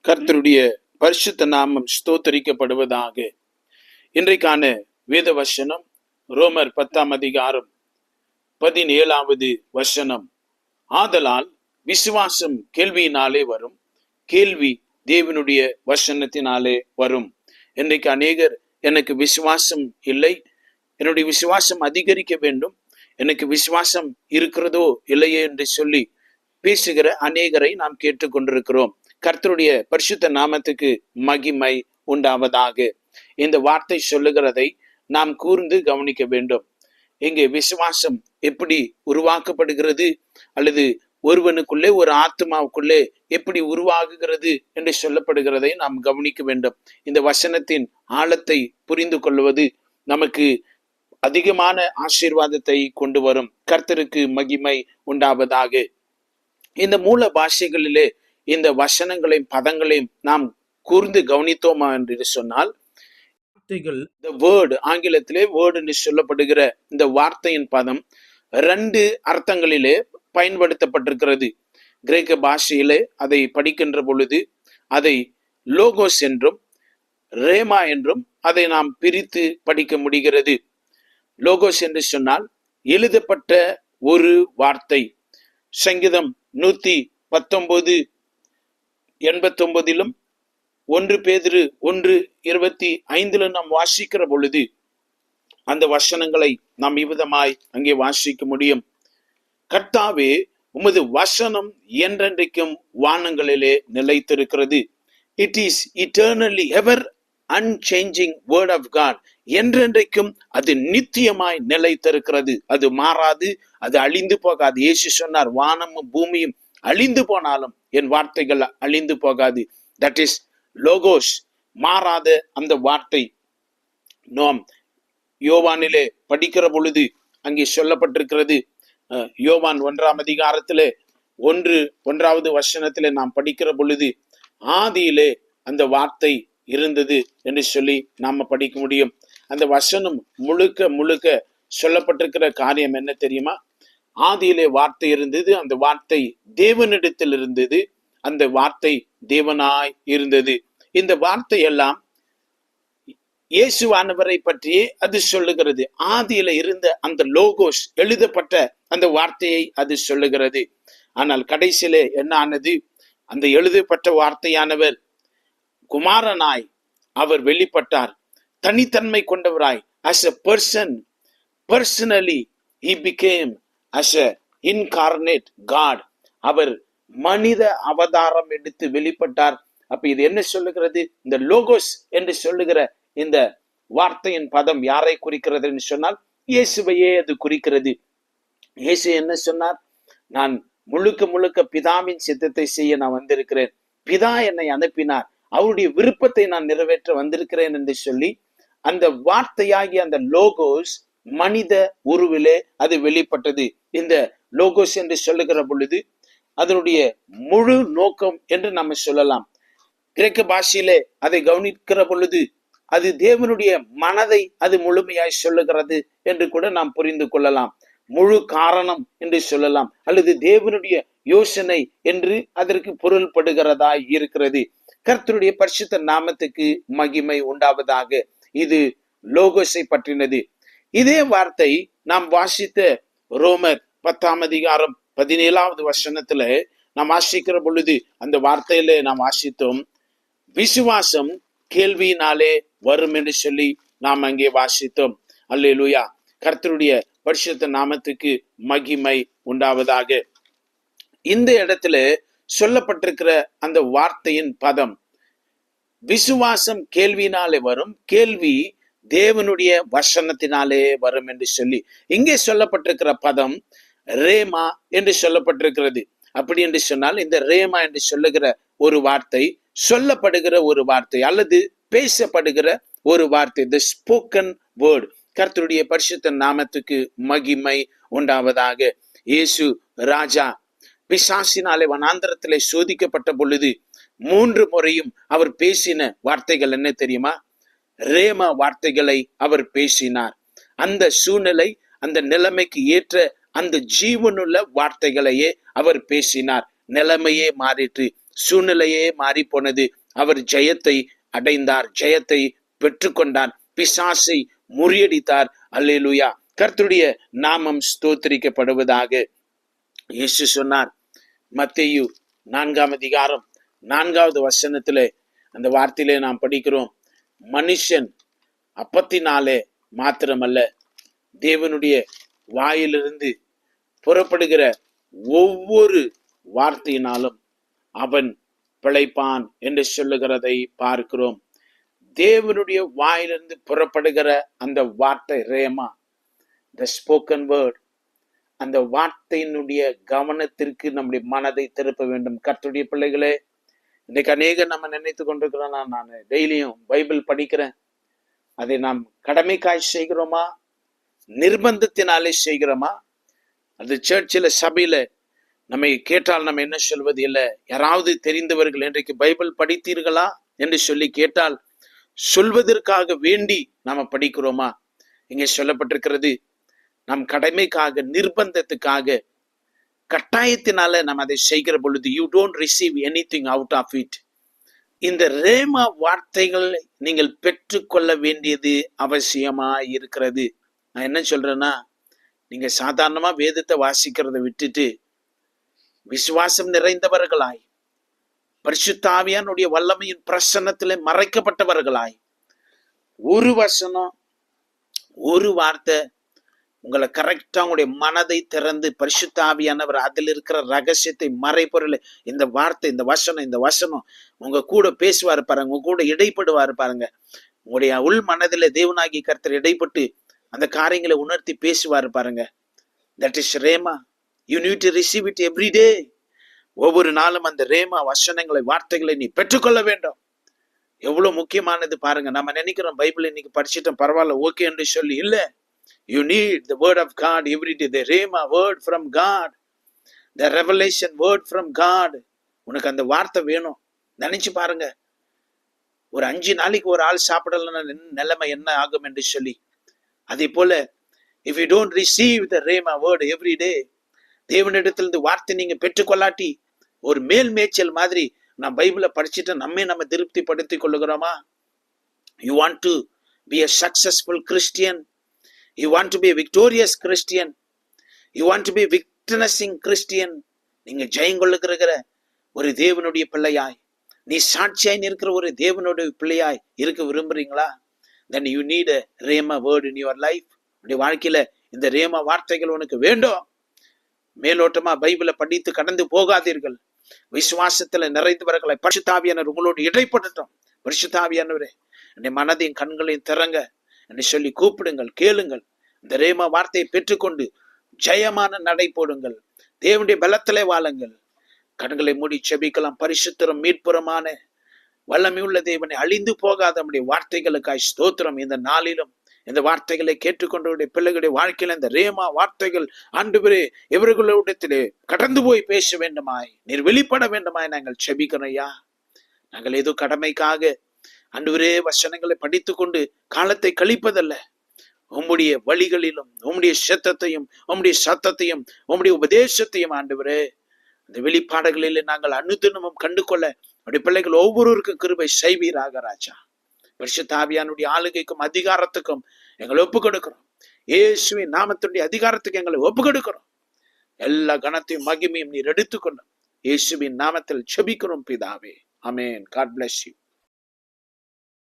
கர்த்தருடைய பரிசுத்த நாமம் ஸ்தோத்தரிக்கப்படுவதாக. இன்றைக்கான வேத வசனம் ரோமர் 10:17. ஆதலால் விசுவாசம் கேள்வியினாலே வரும், கேள்வி தேவனுடைய வசனத்தினாலே வரும். இன்றைக்கு அநேகர் எனக்கு விசுவாசம் இல்லை, என்னுடைய விசுவாசம் அதிகரிக்க வேண்டும், எனக்கு விசுவாசம் இருக்கிறதோ இல்லையே என்று சொல்லி பேசுகிற அநேகரை நாம் கேட்டுக்கொண்டிருக்கிறோம். கர்த்தருடைய பரிசுத்த நாமத்துக்கு மகிமை உண்டாவதாக. இந்த வார்த்தை சொல்லுகிறதை நாம் கூர்ந்து கவனிக்க வேண்டும். இங்கே விசுவாசம் எப்படி உருவாக்கப்படுகிறது, அல்லது ஒருவனுக்குள்ளே ஒரு ஆத்மாவுக்குள்ளே எப்படி உருவாகுகிறது என்று சொல்லப்படுகிறதை நாம் கவனிக்க வேண்டும். இந்த வசனத்தின் ஆழத்தை புரிந்து கொள்வது நமக்கு அதிகமான ஆசீர்வாதத்தை கொண்டு வரும். கர்த்தருக்கு மகிமை உண்டாவதாக. இந்த மூல பாஷைகளிலே இந்த வசனங்களையும் பதங்களையும் நாம் கூர்ந்து கவனித்தோமா என்று சொன்னால், the word, ஆங்கிலத்திலே வேர்டு என்று சொல்லப்படுகிற இந்த வார்த்தையின் பதம் 2 அர்த்தங்களிலே பயன்படுத்தப்பட்டிருக்கிறது. கிரேக்க பாஷையிலே அதை படிக்கின்ற பொழுது அதை லோகோஸ் என்றும் ரேமா என்றும் அதை நாம் பிரித்து படிக்க முடிகிறது. லோகோஸ் என்று சொன்னால் எழுதப்பட்ட ஒரு வார்த்தை. சங்கீதம் 119:89 1 பேதுரு 1:25 நாம் வாசிக்கிற பொழுது அந்த வசனங்களை நாம் இவ்விதமாய் அங்கே வாசிக்க முடியும். கர்த்தாவே, உமது வசனம் என்றென்றைக்கும் வானங்களிலே நிலைத்திருக்கிறது. It is eternally ever unchanging word of God. என்றென்றைக்கும் அது நித்தியமாய் நிலைத்திருக்கிறது. அது மாறாது, அது அழிந்து போகாது. இயேசு சொன்னார், வானமும் பூமியும் அழிந்து போனாலும் என் வார்த்தைகள் அழிந்து போகாது. தட் இஸ் லோகோஸ், மாறாத அந்த வார்த்தை. நாம் யோவானிலே படிக்கிற பொழுது அங்கே சொல்லப்பட்டிருக்கிறது. யோவான் 1 1வது வசனத்திலே நாம் படிக்கிற பொழுது ஆதியிலே அந்த வார்த்தை இருந்தது என்று சொல்லி நாம படிக்க முடியும். அந்த வசனம் முழுக்க சொல்லப்பட்டிருக்கிற காரியம் என்ன தெரியுமா? ஆதியிலே வார்த்தை இருந்தது, அந்த வார்த்தை தேவனிடத்தில் இருந்தது, அந்த வார்த்தை தேவனாய் இருந்தது. இந்த வார்த்தை எல்லாம் இயேசுவானவரை பற்றியே அது சொல்லுகிறது. ஆதியில இருந்த அந்த லோகோஸ், எழுதப்பட்ட அந்த வார்த்தையை அது சொல்லுகிறது. ஆனால் கடைசியிலே என்ன ஆனது? அந்த எழுதப்பட்ட வார்த்தையானவர் குமாரனாய் அவர் வெளிப்பட்டார். தனித்தன்மை கொண்டவராய், as a person, personally he became as a incarnate God. அவர் மனித அவதாரம் எடுத்து வெளிப்பட்டார். அப்ப இது என்ன சொல்லுகிறது? இந்த லோகோஸ் என்று சொல்லுகிற இந்த வார்த்தையின் பதம் யாரை குறிக்கிறது என்று சொன்னால், இயேசுவையே அது குறிக்கிறது. இயேசு என்ன சொன்னார்? நான் முழுக்க பிதாவின் சித்தத்தை செய்ய நான் வந்திருக்கிறேன், பிதா என்னை அனுப்பினார், அவருடைய விருப்பத்தை நான் நிறைவேற்ற வந்திருக்கிறேன் என்று சொல்லி அந்த வார்த்தையாகிய அந்த லோகோஸ் மனித உருவிலே அது வெளிப்பட்டது. இந்த லோகோஸ் என்று சொல்லுகிற பொழுது அதனுடைய முழு நோக்கம் என்று நம்ம சொல்லலாம். கிரேக்க பாஷையிலே அதை கவனிக்கிற பொழுது அது தேவனுடைய மனதை அது முழுமையாய் சொல்லுகிறது என்று கூட நாம் புரிந்து கொள்ளலாம். முழு காரணம் என்று சொல்லலாம், அல்லது தேவனுடைய யோசனை என்று அதற்கு பொருள்படுகிறதாய் இருக்கிறது. கர்த்தருடைய பரிசுத்த நாமத்துக்கு மகிமை உண்டாவதாக. இது லோகோஸை பற்றினது. இதே வார்த்தை நாம் வாசித்த ரோமர் 10:17 வசனத்துல நாம் வாசிக்கிற பொழுது அந்த வார்த்தையிலே நாம் வாசித்தோம், விசுவாசம் கேள்வியினாலே வரும் என்று சொல்லி நாம் அங்கே வாசித்தோம். அல்லேலூயா. கர்த்தருடைய பரிசுத்த நாமத்துக்கு மகிமை உண்டாவதாக. இந்த இடத்துல சொல்லப்பட்டிருக்கிற அந்த வார்த்தையின் பதம், விசுவாசம் கேள்வியினாலே வரும், கேள்வி தேவனுடைய வசனத்தினாலே வரும் என்று சொல்லி இங்கே சொல்லப்பட்டிருக்கிற பதம் ரேமா என்று சொல்லப்பட்டிருக்கிறது. அப்படி என்று சொன்னால் இந்த ரேமா என்று சொல்லுகிற ஒரு வார்த்தை சொல்லப்படுகிற ஒரு வார்த்தை, அல்லது பேசப்படுகிற ஒரு வார்த்தை, the spoken word. கர்த்தருடைய பரிசுத்த நாமத்துக்கு மகிமை உண்டாவதாக. இயேசு ராஜா பிசாசினாலே வனாந்தரத்திலே சோதிக்கப்பட்ட பொழுது 3 முறையும் அவர் பேசின வார்த்தைகள் என்ன தெரியுமா? ரேமா வார்த்தைகளை அவர் பேசினார். அந்த சூழ்நிலை, அந்த நிலைமைக்கு ஏற்ற அந்த ஜீவனுள்ள வார்த்தைகளையே அவர் பேசினார். நிலைமையே மாறிற்று, சூழ்நிலையே மாறி போனது. அவர் ஜெயத்தை அடைந்தார், ஜெயத்தை பெற்றுக்கொண்டார், பிசாசை முறியடித்தார். அல்லேலூயா. கர்த்தருடைய நாமம் ஸ்தோத்திரிக்கப்படுவதாக. இயேசு சொன்னார், மத்தேயு 4ஆம் அதிகாரம் 4வது வசனத்திலே அந்த வார்த்தையிலே நாம் படிக்கிறோம், மனுஷன் அப்பத்தினாலே மாத்திரமல்ல, தேவனுடைய வாயிலிருந்து புறப்படுகிற ஒவ்வொரு வார்த்தையினாலும் அவன் பிழைப்பான் என்று சொல்லுகிறதை பார்க்கிறோம். தேவனுடைய வாயிலிருந்து புறப்படுகிற அந்த வார்த்தை ரேமா, the spoken word, அந்த வார்த்தையினுடைய கவனத்திற்கு நம்முடைய மனதை திருப்ப வேண்டும். கர்த்தருடைய பிள்ளைகளே, இன்னைக்கு அநேகம் நம்ம நினைத்து கொண்டிருக்கிறோம், நான் டெய்லியும் பைபிள் படிக்கிறேன், அதை நாம் கடமைக்காய் செய்கிறோமா, நிர்பந்தத்தினாலே செய்கிறோமா? அது சர்ச்சில் சபையில நம்மை கேட்டால் நம்ம என்ன சொல்வது? இல்லை, யாராவது தெரிந்தவர்கள் இன்றைக்கு பைபிள் படித்தீர்களா என்று சொல்லி கேட்டால் சொல்வதற்காக வேண்டி நாம படிக்கிறோமா? இங்கே சொல்லப்பட்டிருக்கிறது, நம் கடமைக்காக, நிர்பந்தத்துக்காக, கட்டாயத்தினால நாம் அதை செய்கிற பொழுது you don't receive anything out of it. இந்த ரேமா வார்த்தைகள் நீங்கள் பெற்றுக்கொள்ள வேண்டியது அவசியமா இருக்கிறது. நான் என்ன சொல்றேன்னா, நீங்க சாதாரணமா வேதத்தை வாசிக்கிறத விட்டுட்டு விசுவாசம் நிறைந்தவர்களாய், பரிசுத்த ஆவியானுடைய வல்லமையின் பிரசன்னத்திலே மறைக்கப்பட்டவர்களாய், ஒரு வசனம், ஒரு வார்த்தை உங்களை கரெக்டா உங்களுடைய மனதை திறந்து பரிசுத்த ஆவியானவர் அதில் இருக்கிற ரகசியத்தை, மறைபொருளை, இந்த வார்த்தை, இந்த வசனம் உங்க கூட பேசுவாரு பாருங்க, உங்க கூட இடைப்படுவாரு பாருங்க. உங்களுடைய உள் மனதில் தேவனாகி கர்த்தர் இடைப்பட்டு அந்த காரியங்களை உணர்த்தி பேசுவாரு பாருங்க. That is rhema. You need to receive it every day. ஒவ்வொரு நாளும் அந்த ரேமா வசனங்களை, வார்த்தைகளை நீ பெற்றுக்கொள்ள வேண்டும். எவ்வளவு முக்கியமானது பாருங்க. நம்ம நினைக்கிறோம் பைபிள் இன்னைக்கு படிச்சுட்டோம், பரவாயில்ல, ஓகே என்று சொல்லி. இல்ல, you need the word of God every day, the rhema word from God, the revelation word from God. உனக்கு அந்த வார்த்தை வேணும். நினைச்சு பாருங்க, ஒரு 5 நாளைக்கு ஒரு ஆள் சாப்பிடலன்னா நிலைமை என்ன ஆகும் என்று சொல்லி. அதே போல if you don't receive the rhema word every day, தேவனிடத்திலிருந்து வார்த்தை நீங்க பெற்றுக்கொள்ளாட்டி, ஒரு மேல் மேய்ச்சல் மாதிரி நான் பைபிளை படிச்சுட்டு நம்ம திருப்தி படுத்திக் கொள்ளுகிறோமா? You want to be a successful Christian, you want to be a victorious Christian, you want to be a witnessing Christian, நீங்க ஜெயங்கொள்ளுகிற ஒரு தேவனுடைய பிள்ளையாய், நீ சாட்சியாய் இருக்கிற ஒரு தேவனுடைய பிள்ளையாய் இருக்க விரும்புறீங்களா? then you need a rhema word in your life. உடைய வாழ்க்கையில இந்த ரேமா வார்த்தைகள் உனக்கு வேண்டும். மேலோட்டமா பைபிளை படித்து கடந்து போகாதீர்கள். விசுவாசத்துல நிறைந்தவர்களை பரிசுத்த ஆவியானவர் உங்களோடு இடைப்படட்டும். பரிசுத்த ஆவியானவரே, என்னை மனதையும் கண்களையும் திறங்க என்று சொல்லி கூப்பிடுங்கள், கேளுங்கள். இந்த ரேமா வார்த்தையை பெற்றுக்கொண்டு ஜெயமான நடை போடுங்கள். தேவனுடைய பலத்திலே வாழுங்கள். கண்களை மூடி செபிக்கலாம். பரிசுத்தரும் மீட்புறமான வல்லமையுள்ள தேவனை, அழிந்து போகாத நம்முடைய வார்த்தைகளுக்காய் ஸ்தோத்திரம். இந்த நாளிலும் இந்த வார்த்தைகளை கேட்டுக்கொண்டவருடைய பிள்ளைகளுடைய வாழ்க்கையில இந்த ரேமா வார்த்தைகள் ஆண்டவரே இவர்களுடைய கடந்து போய் பேச வேண்டுமாய், நீர் வெளிப்பட வேண்டுமாய் நாங்கள் செபிக்கிறோம் ஐயா. நாங்கள் ஏதோ கடமைக்காக ஆண்டவரே வசனங்களை படித்து கொண்டு காலத்தை கழிப்பதல்ல, உம்முடைய வழிகளிலும் உம்முடைய சத்தத்தையும் உம்முடைய சத்தத்தையும் உம்முடைய உபதேசத்தையும் ஆண்டவரே அந்த வெளிப்பாடுகளில் நாங்கள் அனுதினமும் கண்டு கொள்ள நம்முடைய பிள்ளைகள் ஒவ்வொருவருக்கும் கிருபை செய்வீராக ராஜா. பரிசுத்த ஆவியானுடைய ஆளுகைக்கும் அதிகாரத்துக்கும் எங்களை ஒப்பு கொடுக்கிறோம். இயேசுவின் நாமத்துடைய அதிகாரத்துக்கு எங்களை ஒப்பு கொடுக்கிறோம். எல்லா கனத்தையும் மகிமையும் நீர் எடுத்துக்கொண்டோம். இயேசுவின் நாமத்தில் செபிக்கிறோம் பிதாவே. ஆமென். God bless you.